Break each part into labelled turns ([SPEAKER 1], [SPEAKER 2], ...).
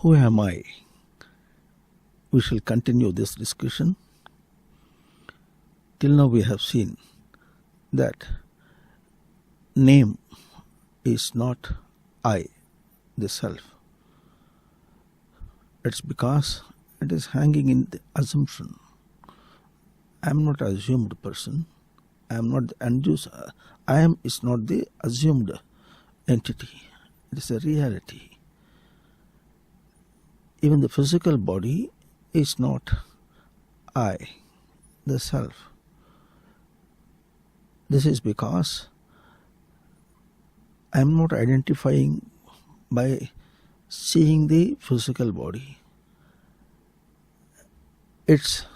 [SPEAKER 1] Who am I? We shall continue this discussion. Till now we have seen that name is not I, the self. It's because it is hanging in the assumption. I am not an assumed person. I am not the unused. I am is not the assumed entity. It is a reality. Even the physical body is not I, the self. This is because I am not identifying by seeing the physical body. Its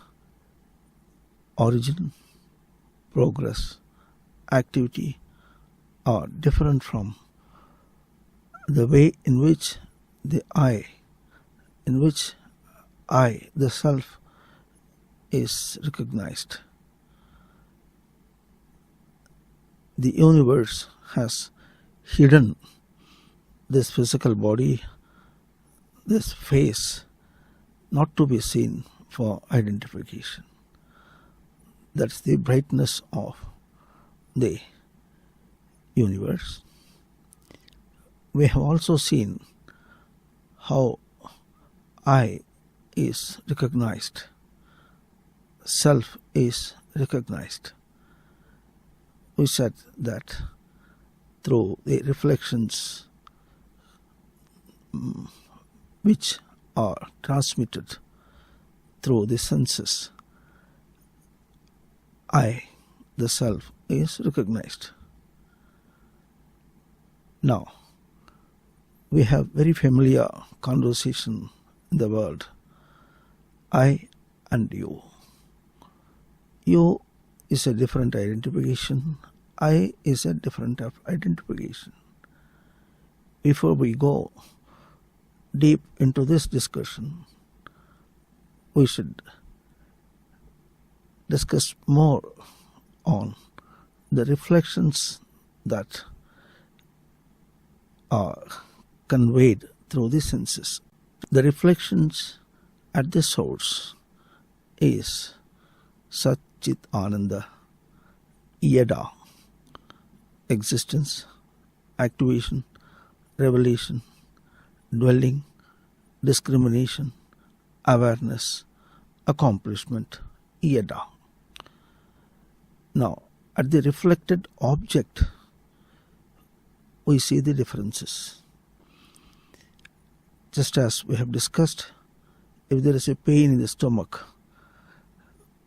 [SPEAKER 1] origin, progress, activity are different from the way in which the I, the self, is recognized. The universe has hidden this physical body, this face, not to be seen for identification. That's the brightness of the universe. We have also seen how I is recognized, self is recognized. We said that through the reflections which are transmitted through the senses, I, the self, is recognized. Now, we have very familiar conversation in the world. I and you. You is a different identification. I is a different identification. Before we go deep into this discussion, we should discuss more on the reflections that are conveyed through the senses. The reflections at the source is Sat-Cit-Ananda, Yada, existence, activation, revelation, dwelling, discrimination, awareness, accomplishment, Yada. Now, at the reflected object, we see the differences. Just as we have discussed, if there is a pain in the stomach,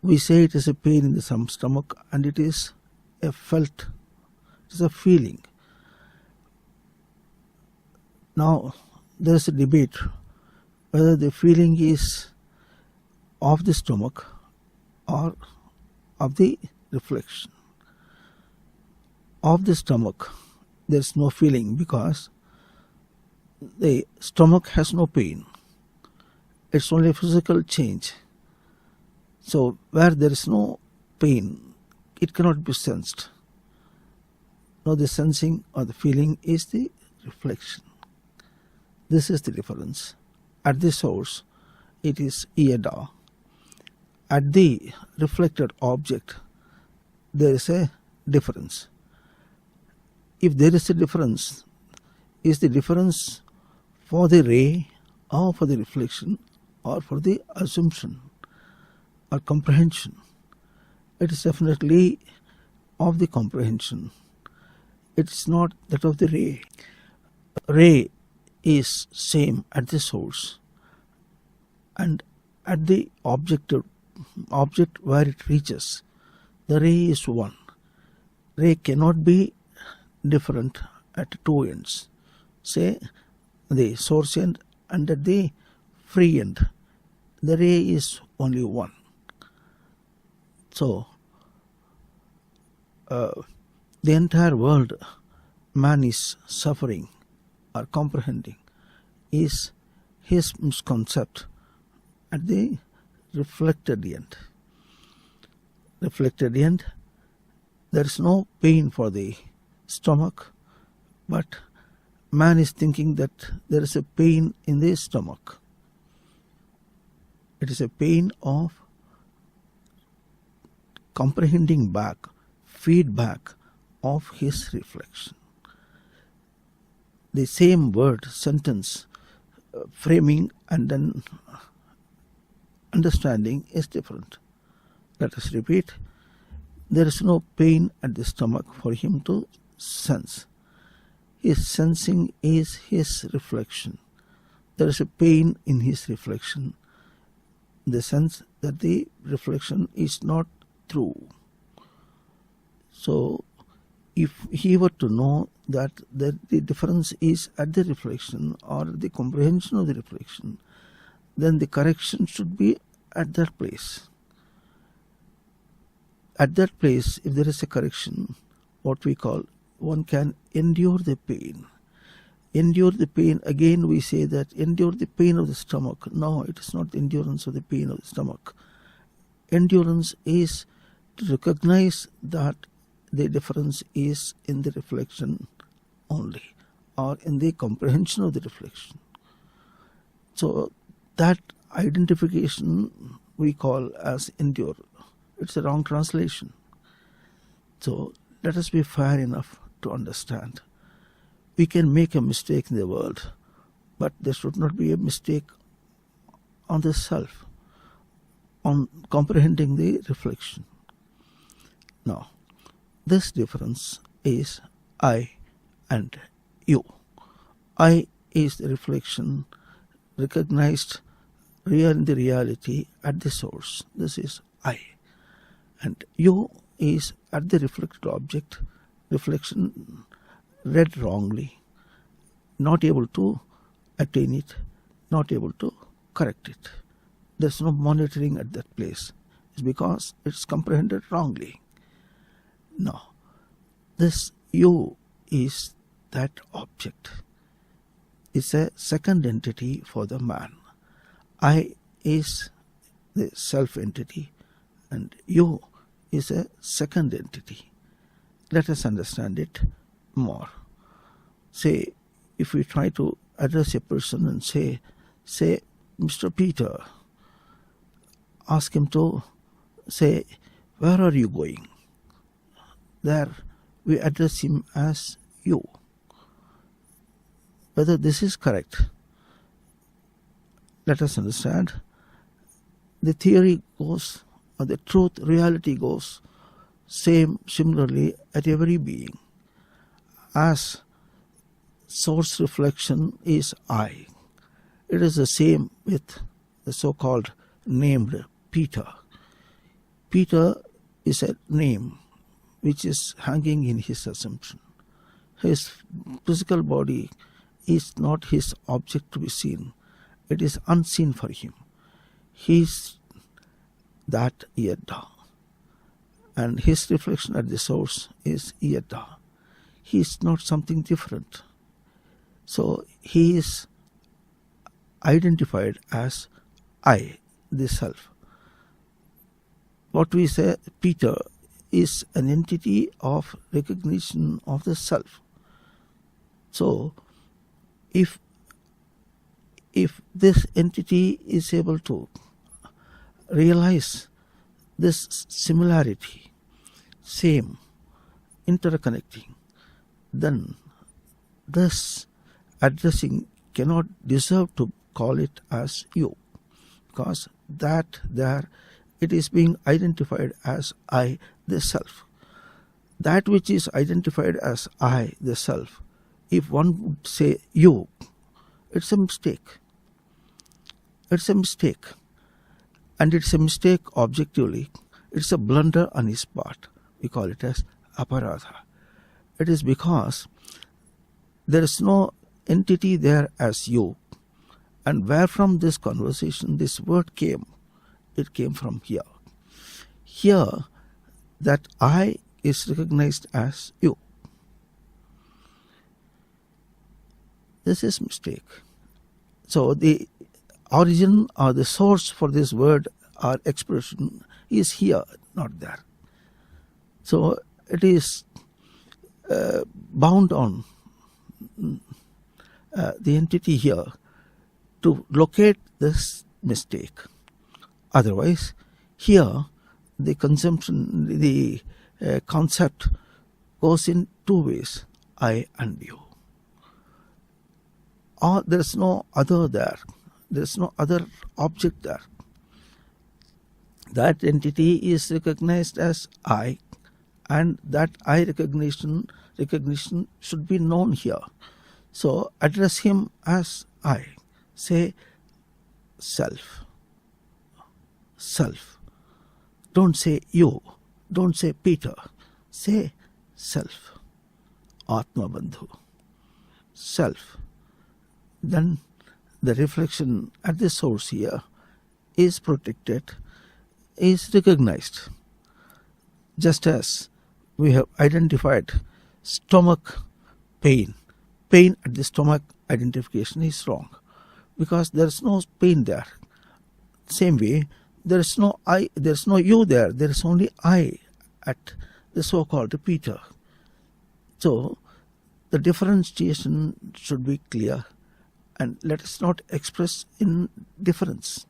[SPEAKER 1] we say it is a pain in the stomach, and it is a felt, it is a feeling. Now, there is a debate whether the feeling is of the stomach or of the reflection. Of the stomach, there is no feeling because the stomach has no pain. It's only a physical change. So where there is no pain, it cannot be sensed. No, the sensing or the feeling is the reflection. This is the difference. At the source, it is Yada. At the reflected object, there is a difference. If there is a difference, is the difference for the ray or for the reflection or for the assumption or comprehension? It is definitely of the comprehension. It is not that of the ray. Ray is same at the source, and at the object where it reaches, the ray is one. Ray cannot be different at two ends. Say the source end and at the free end, the ray is only one. So the entire world man is suffering or comprehending is his misconcept at the reflected end. Reflected end, there is no pain for the stomach, but man is thinking that there is a pain in the stomach. It is a pain of comprehending back, feedback of his reflection. The same word, sentence, framing and then understanding is different. Let us repeat. There is no pain at the stomach for him to sense. His sensing is his reflection. There is a pain in his reflection, in the sense that the reflection is not true. So, if he were to know that the difference is at the reflection or the comprehension of the reflection, then the correction should be at that place. At that place, if there is a correction, what we call, one can endure the pain. Endure the pain, again we say that endure the pain of the stomach. No, it is not endurance of the pain of the stomach. Endurance is to recognize that the difference is in the reflection only, or in the comprehension of the reflection. So that identification we call as endure. It's a wrong translation. So let us be fair enough to understand. We can make a mistake in the world, but there should not be a mistake on the self, on comprehending the reflection. Now, this difference is I and you. I is the reflection recognized real in the reality at the source. This is I. And you is at the reflected object, reflection read wrongly, not able to attain it, not able to correct it. There's no monitoring at that place. It's because it's comprehended wrongly. Now, this you is that object. It's a second entity for the man. I is the self entity and you is a second entity. Let us understand it more. Say, if we try to address a person and say, Mr. Peter, ask him to say, where are you going? There we address him as you. Whether this is correct, let us understand. The theory goes, or the truth, reality goes, similarly at every being. As source reflection is I, it is the same with the so-called named Peter. Peter is a name which is hanging in his assumption. His physical body is not his object to be seen. It is unseen for him. He is that Yada. And his reflection at the source is Yada. He is not something different. So he is identified as I, the self. What we say, Peter, is an entity of recognition of the self. So, if this entity is able to realize this similarity, same, interconnecting, then this addressing cannot deserve to call it as you, because that there it is being identified as I, the self. That which is identified as I, the self, if one would say you, it's a mistake. It's a mistake. And it's a mistake objectively. It's a blunder on his part. We call it as aparadha. It is because there is no entity there as you. And where from this conversation, this word came, it came from here. Here, that I is recognized as you. This is mistake. So the origin or the source for this word or expression is here, not there. So it is bound on the entity here to locate this mistake. Otherwise, here the concept goes in two ways, I and you. Or there is no other there. There is no other object there. That entity is recognized as I, and that I recognition should be known here. So address him as I. Say self. Self. Don't say you. Don't say Peter. Say self. Atma Bandhu. Self. Then the reflection at the source here is protected, is recognized. Just as we have identified stomach pain. Pain at the stomach identification is wrong because there is no pain there. Same way, there is no I, there is no you there. There is only I at the so-called Peter. So the differentiation should be clear, and let us not express in difference.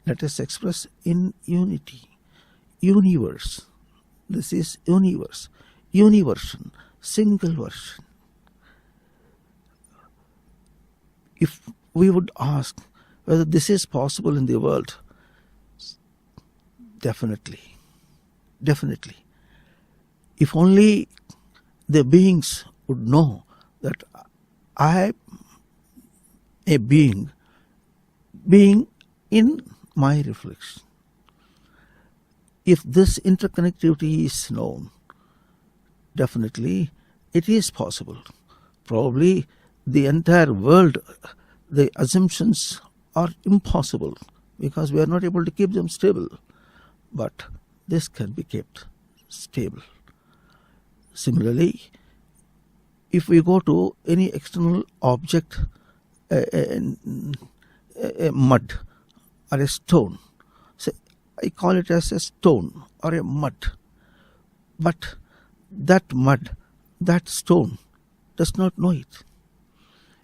[SPEAKER 1] Let us express in unity. Universe. This is universe. Universion. Single version. If we would ask whether this is possible in the world, definitely. Definitely. If only the beings would know that I, a being in my reflection. If this interconnectivity is known, definitely it is possible. Probably the entire world, the assumptions are impossible because we are not able to keep them stable. But this can be kept stable. Similarly, if we go to any external object, a mud or a stone, say, I call it as a stone or a mud, but that mud, that stone does not know it.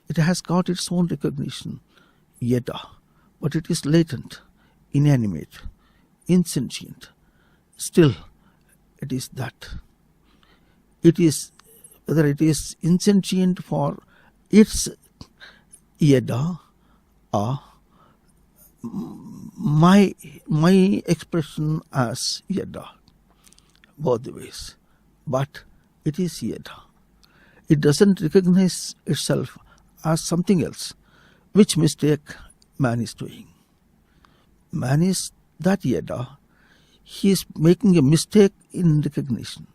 [SPEAKER 1] It has got its own recognition, yada, but it is latent, inanimate, insentient. Still, it is that. It is, whether it is insentient for its yada or my expression as yada, both the ways. But it is yada. It doesn't recognize itself as something else. Which mistake man is doing? Man is that yada. He is making a mistake in recognition.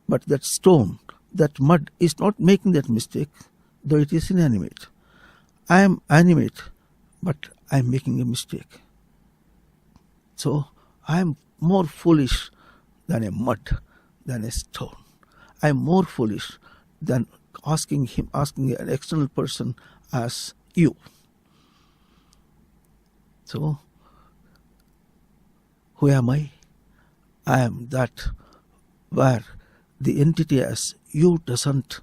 [SPEAKER 1] But that stone, that mud is not making that mistake, though it is inanimate. I am animate, but I am making a mistake. So I am more foolish than a mud, than a stone. I am more foolish than asking an external person as you. So, who am I? I am that where the entity as you doesn't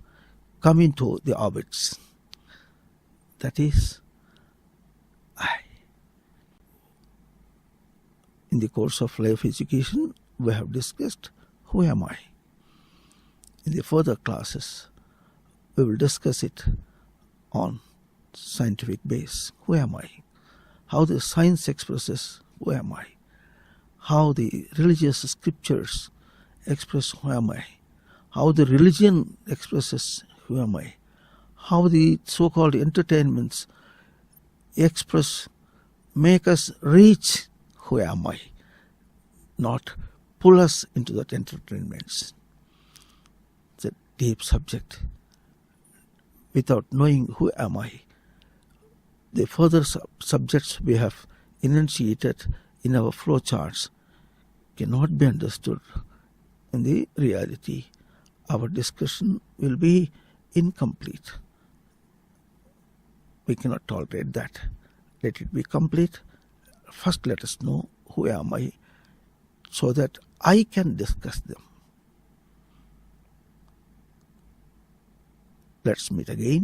[SPEAKER 1] come into the orbits. That is I. In the course of life education, we have discussed who am I. In the further classes, we will discuss it on scientific base. Who am I? How the science expresses who am I? How the religious scriptures express who am I? How the religion expresses who am I? How the so-called entertainments express, make us reach who am I, not pull us into that entertainments. It's a deep subject. Without knowing who am I, the further subjects we have enunciated in our flowcharts cannot be understood in the reality. Our discussion will be incomplete. We cannot tolerate that. Let it be complete. First let us know who am I so that I can discuss them. Let's meet again.